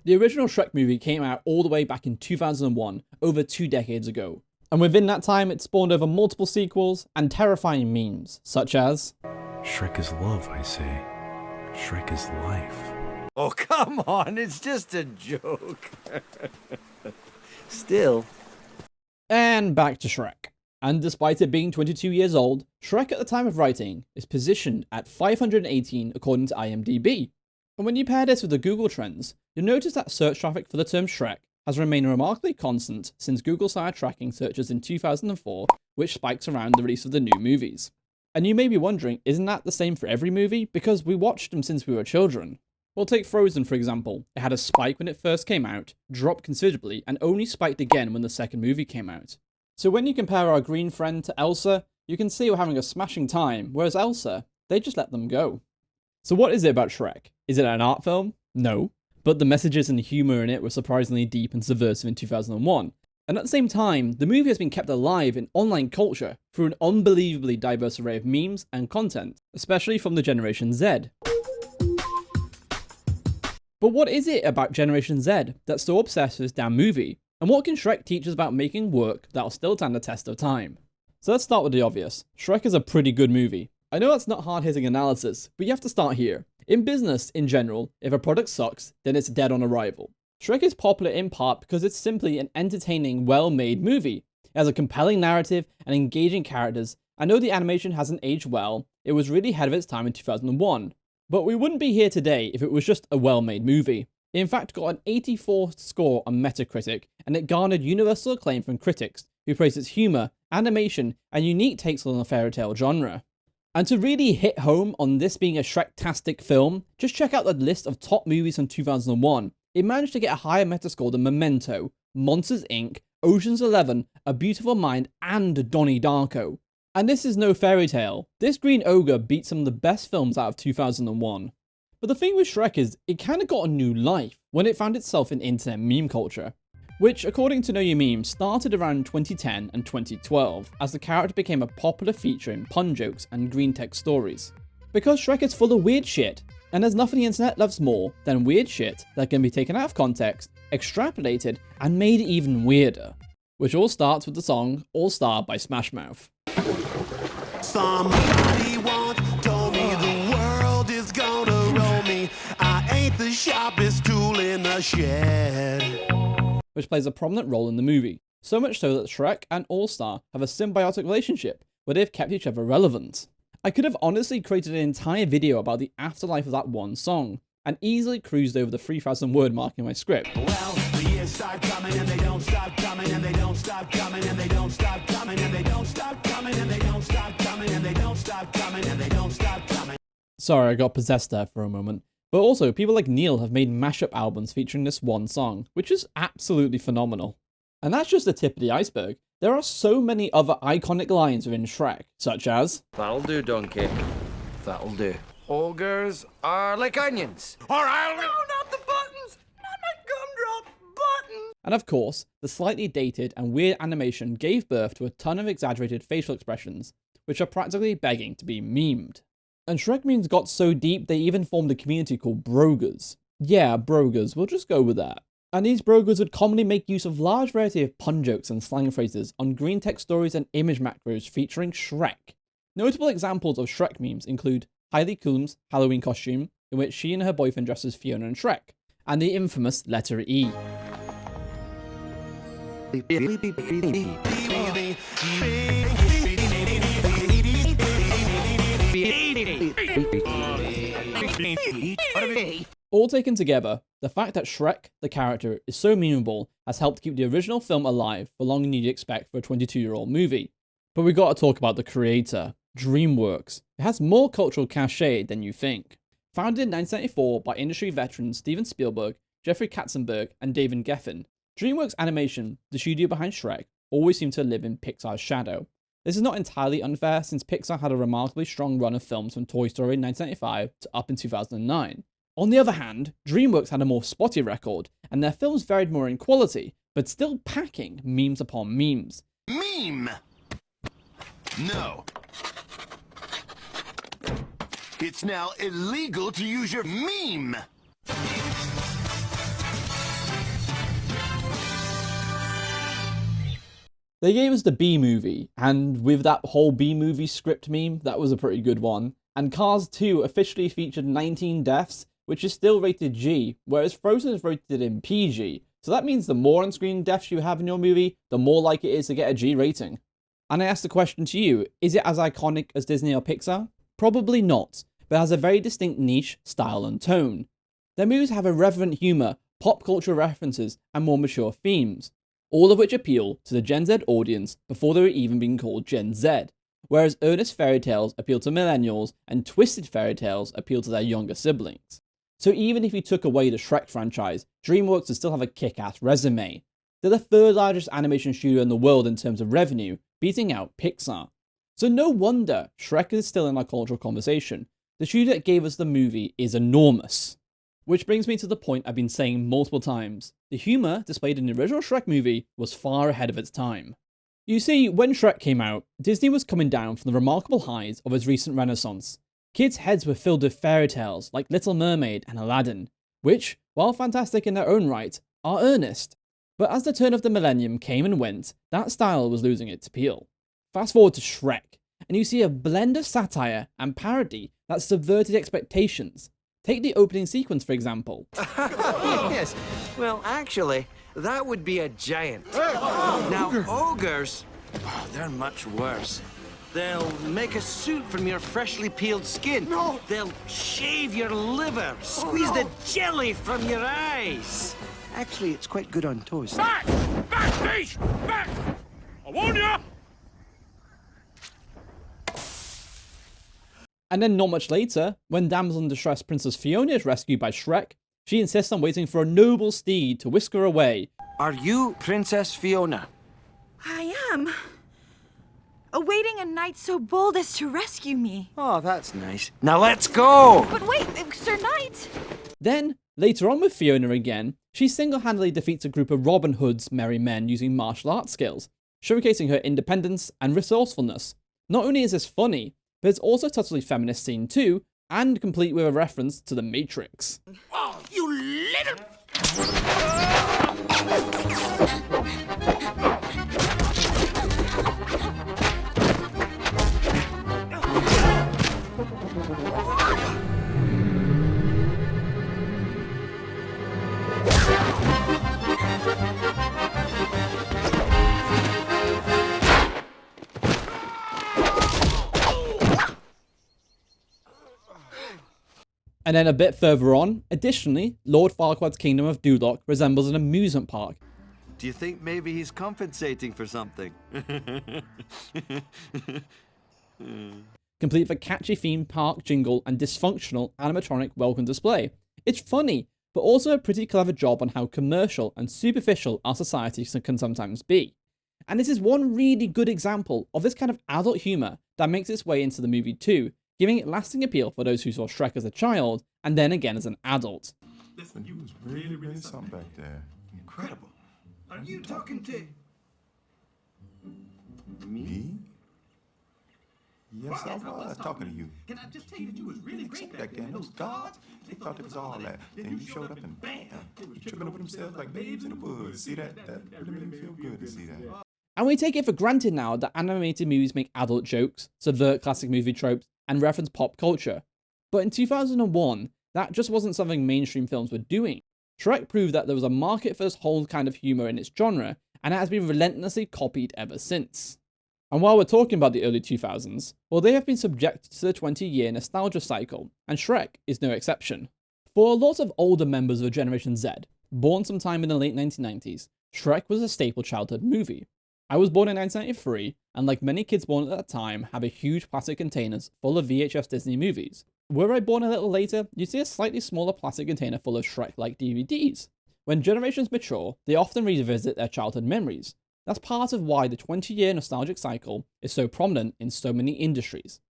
The original Shrek movie came out all the way back in 2001, over 2 decades ago. And within that time, it spawned over multiple sequels and terrifying memes, such as Shrek is love, I say. Shrek is life. Oh, come on, it's just a joke. Still. And back to Shrek. And despite it being 22 years old, Shrek at the time of writing is positioned at 518 according to IMDb. And when you pair this with the Google trends, you'll notice that search traffic for the term Shrek has remained remarkably constant since Google started tracking searches in 2004, which spikes around the release of the new movies. And you may be wondering, isn't that the same for every movie? Because we watched them since we were children. Well, take Frozen for example. It had a spike when it first came out, dropped considerably, and only spiked again when the second movie came out. So when you compare our green friend to Elsa, you can see we're having a smashing time, whereas Elsa, they just let them go. So what is it about Shrek? Is it an art film? No. But the messages and humour in it were surprisingly deep and subversive in 2001. And at the same time, the movie has been kept alive in online culture through an unbelievably diverse array of memes and content, especially from the Generation Z. But what is it about Generation Z that's so obsessed with this damn movie? And what can Shrek teach us about making work that'll still stand the test of time? So let's start with the obvious. Shrek is a pretty good movie. I know that's not hard-hitting analysis, but you have to start here. In business, in general, if a product sucks, then it's dead on arrival. Shrek is popular in part because it's simply an entertaining, well-made movie. It has a compelling narrative and engaging characters. I know the animation hasn't aged well, it was really ahead of its time in 2001. But we wouldn't be here today if it was just a well-made movie. It in fact got an 84 score on Metacritic, and it garnered universal acclaim from critics, who praised its humour, animation, and unique takes on the fairy tale genre. And to really hit home on this being a Shrek-tastic film, just check out the list of top movies from 2001. It managed to get a higher Metascore than Memento, Monsters Inc., Ocean's 11, A Beautiful Mind, and Donnie Darko. And this is no fairy tale. This green ogre beat some of the best films out of 2001. But the thing with Shrek is, it kinda got a new life when it found itself in internet meme culture, which, according to Know Your Meme, started around 2010 and 2012, as the character became a popular feature in pun jokes and green text stories. Because Shrek is full of weird shit, and there's nothing the internet loves more than weird shit that can be taken out of context, extrapolated, and made even weirder. Which all starts with the song All Star by Smash Mouth. Somebody once told me the world is gonna roll me. I ain't the sharpest tool in the shed. Which plays a prominent role in the movie, so much so that Shrek and All Star have a symbiotic relationship where they've kept each other relevant. I could have honestly created an entire video about the afterlife of that one song, and easily cruised over the 3,000 word mark in my script. Well, the years start coming and they don't stop coming and they don't stop coming and they don't stop coming and they don't stop coming and they don't stop coming and they don't stop coming and they don't stop coming. Sorry, I got possessed there for a moment. But also, people like Neil have made mashup albums featuring this one song, which is absolutely phenomenal. And that's just the tip of the iceberg. There are so many other iconic lines within Shrek, such as, That'll do, donkey. That'll do. Ogres are like onions. Or I'll... No, not the buttons! Not my gumdrop buttons! and of course, the slightly dated and weird animation gave birth to a ton of exaggerated facial expressions, which are practically begging to be memed. And Shrek memes got so deep they even formed a community called Brogers. Yeah, Brogers, we'll just go with that. And these Brogers would commonly make use of large variety of pun jokes and slang phrases on green text stories and image macros featuring Shrek. Notable examples of Shrek memes include Heidi Klum's Halloween costume, in which she and her boyfriend dress as Fiona and Shrek, and the infamous letter E. All taken together, the fact that Shrek, the character, is so memeable has helped keep the original film alive for longer than you'd expect for a 22-year-old movie. But we gotta talk about the creator, DreamWorks. It has more cultural cachet than you think. Founded in 1994 by industry veterans Steven Spielberg, Jeffrey Katzenberg, and David Geffen, DreamWorks Animation, the studio behind Shrek, always seemed to live in Pixar's shadow. This is not entirely unfair since Pixar had a remarkably strong run of films from Toy Story in 1995 to up in 2009. On the other hand, DreamWorks had a more spotty record, and their films varied more in quality, but still packing memes upon memes. Meme! No. It's now illegal to use your meme. They gave us the B movie, and with that whole B movie script meme, that was a pretty good one. And Cars 2 officially featured 19 deaths, which is still rated G, whereas Frozen is rated in PG. So that means the more on-screen deaths you have in your movie, the more likely it is to get a G rating. And I ask the question to you, is it as iconic as Disney or Pixar? Probably not, but it has a very distinct niche, style and tone. Their movies have irreverent humour, pop culture references, and more mature themes, all of which appeal to the Gen Z audience before they were even being called Gen Z, whereas earnest fairy tales appeal to millennials and twisted fairy tales appeal to their younger siblings. So even if you took away the Shrek franchise, DreamWorks would still have a kick-ass resume. They're the third largest animation studio in the world in terms of revenue, beating out Pixar. So no wonder Shrek is still in our cultural conversation. The studio that gave us the movie is enormous. Which brings me to the point I've been saying multiple times. The humour displayed in the original Shrek movie was far ahead of its time. You see, when Shrek came out, Disney was coming down from the remarkable highs of its recent renaissance. Kids' heads were filled with fairy tales like Little Mermaid and Aladdin, which, while fantastic in their own right, are earnest. But as the turn of the millennium came and went, that style was losing its appeal. Fast forward to Shrek, and you see a blend of satire and parody that subverted expectations. Take the opening sequence, for example. Yes. Well, actually, that would be a giant. Now, ogres, they're much worse. They'll make a suit from your freshly peeled skin. No. They'll shave your liver, squeeze the jelly from your eyes. Actually, it's quite good on toast. Back! Back, beast! Back! I warn you! And then not much later, when damsel in distress Princess Fiona is rescued by Shrek, she insists on waiting for a noble steed to whisk her away. Are you Princess Fiona? I am. Awaiting a knight so bold as to rescue me. Oh, that's nice. Now let's go! But wait, Sir Knight! Then, later on with Fiona again, she single-handedly defeats a group of Robin Hood's merry men using martial arts skills, showcasing her independence and resourcefulness. Not only is this funny, but it's also a totally feminist scene too, and complete with a reference to The Matrix. Oh, you little... And then a bit further on, additionally, Lord Farquaad's Kingdom of Duloc resembles an amusement park. Do you think maybe he's compensating for something? Complete with a catchy theme park jingle and dysfunctional animatronic welcome display. It's funny, but also a pretty clever job on how commercial and superficial our society can sometimes be. And this is one really good example of this kind of adult humour that makes its way into the movie too, giving it lasting appeal for those who saw Shrek as a child, and then again as an adult. Listen, you was really something back there. Incredible. Are you talking to... Me? Yes, I was talking to you. Can I just tell you that you was really great Back then, those gods, they thought it was all that. Then you showed up and bam, they was tripping over themselves like babes in the woods. See that? That really made me feel good to see that. And we take it for granted now that animated movies make adult jokes, subvert classic movie tropes, and reference pop culture. But in 2001, that just wasn't something mainstream films were doing. Shrek proved that there was a market for this whole kind of humour in its genre, and it has been relentlessly copied ever since. And while we're talking about the early 2000s, well, they have been subjected to the 20-year nostalgia cycle, and Shrek is no exception. For a lot of older members of Generation Z, born sometime in the late 1990s, Shrek was a staple childhood movie. I was born in 1993, and like many kids born at that time, have a huge plastic containers full of VHS Disney movies. Were I born a little later, you'd see a slightly smaller plastic container full of Shrek-like DVDs. When generations mature, they often revisit their childhood memories. That's part of why the 20-year nostalgic cycle is so prominent in so many industries.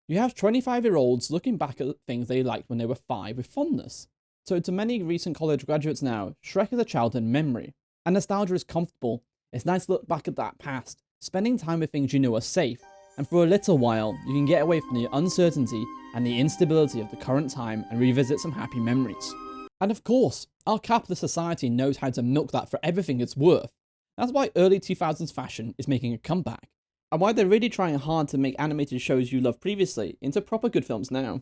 You have 25-year-olds looking back at things they liked when they were 5 with fondness. So to many recent college graduates now, Shrek is a childhood memory. And nostalgia is comfortable. It's nice to look back at that past, spending time with things you know are safe, and for a little while, you can get away from the uncertainty and the instability of the current time and revisit some happy memories. And of course, our capitalist society knows how to milk that for everything it's worth. That's why early 2000s fashion is making a comeback, and why they're really trying hard to make animated shows you loved previously into proper good films now.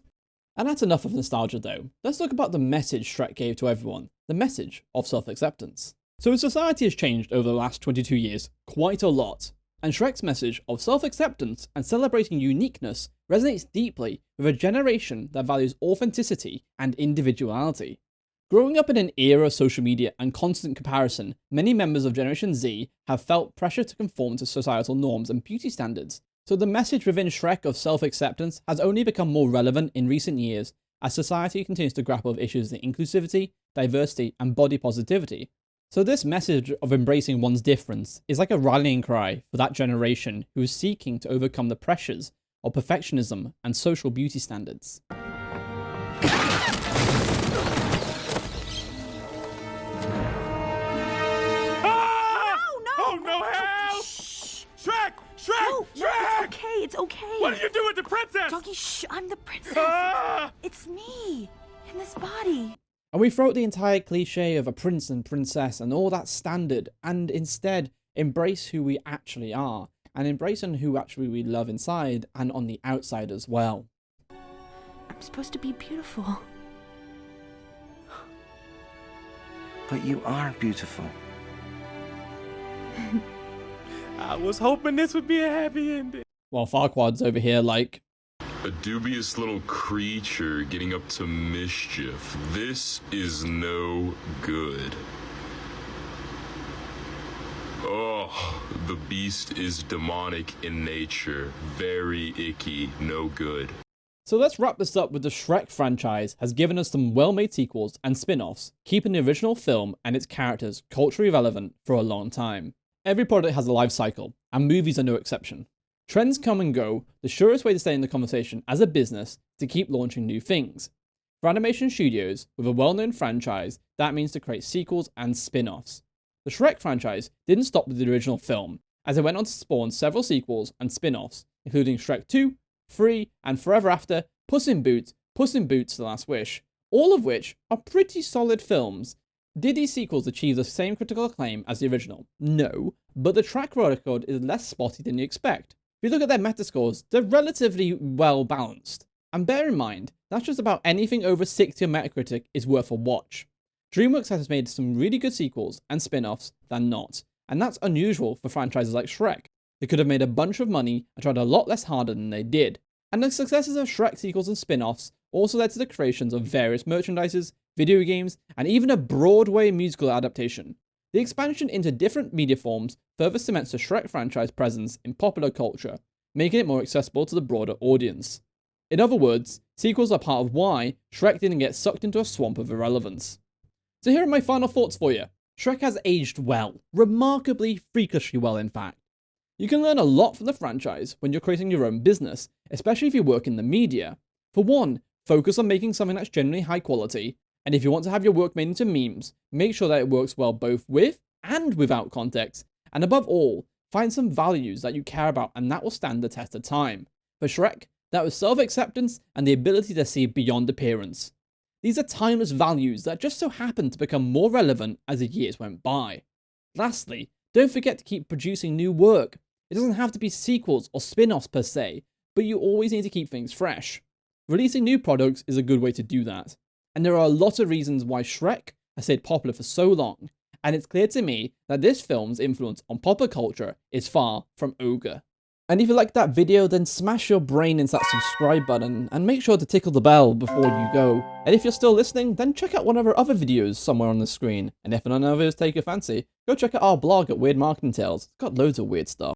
And that's enough of nostalgia though. Let's talk about the message Shrek gave to everyone, the message of self-acceptance. So society has changed over the last 22 years quite a lot, and Shrek's message of self-acceptance and celebrating uniqueness resonates deeply with a generation that values authenticity and individuality. Growing up in an era of social media and constant comparison, many members of Generation Z have felt pressure to conform to societal norms and beauty standards. So the message within Shrek of self-acceptance has only become more relevant in recent years as society continues to grapple with issues in inclusivity, diversity, and body positivity. So this message of embracing one's difference is like a rallying cry for that generation who is seeking to overcome the pressures of perfectionism and social beauty standards. Oh no, help! Shrek! Shrek! No, Shrek! it's okay. What did you do with the princess? Doggy, shh, I'm the princess. Ah! It's me, in this body. And we throw out the entire cliche of a prince and princess and all that standard, and instead embrace who we actually are, and embracing who actually we love inside and on the outside as well. I'm supposed to be beautiful. But you are beautiful. I was hoping this would be a happy ending. While Farquaad's over here like, a dubious little creature getting up to mischief. This is no good. Oh, the beast is demonic in nature. Very icky, no good. So let's wrap this up with the Shrek franchise has given us some well-made sequels and spin-offs, keeping the original film and its characters culturally relevant for a long time. Every product has a life cycle, and movies are no exception. Trends come and go, the surest way to stay in the conversation as a business is to keep launching new things. For animation studios with a well-known franchise, that means to create sequels and spin-offs. The Shrek franchise didn't stop with the original film, as it went on to spawn several sequels and spin-offs, including Shrek 2, 3, and Forever After, Puss in Boots, The Last Wish, all of which are pretty solid films. Did these sequels achieve the same critical acclaim as the original? No, but the track record is less spotty than you expect. If you look at their metascores, they're relatively well balanced. And bear in mind, that's just about anything over 60 on Metacritic is worth a watch. DreamWorks has made some really good sequels and spin-offs than not, and that's unusual for franchises like Shrek. They could have made a bunch of money and tried a lot less harder than they did. And the successes of Shrek sequels and spin-offs also led to the creations of various merchandises, video games, and even a Broadway musical adaptation. The expansion into different media forms further cements the Shrek franchise presence in popular culture, making it more accessible to the broader audience. In other words, sequels are part of why Shrek didn't get sucked into a swamp of irrelevance. So here are my final thoughts for you. Shrek has aged well, remarkably freakishly well in fact. You can learn a lot from the franchise when you're creating your own business, especially if you work in the media. For one, focus on making something that's genuinely high quality, and if you want to have your work made into memes, make sure that it works well both with and without context, and above all, find some values that you care about and that will stand the test of time. For Shrek, that was self-acceptance and the ability to see beyond appearance. These are timeless values that just so happen to become more relevant as the years went by. Lastly, don't forget to keep producing new work. It doesn't have to be sequels or spin-offs per se, but you always need to keep things fresh. Releasing new products is a good way to do that. And there are a lot of reasons why Shrek has stayed popular for so long, and it's clear to me that this film's influence on popular culture is far from ogre. And if you liked that video, then smash your brain into that subscribe button and make sure to tickle the bell before you go. And if you're still listening, then check out one of our other videos somewhere on the screen. And if none of those take your fancy, go check out our blog at Weird Marketing Tales. It's got loads of weird stuff.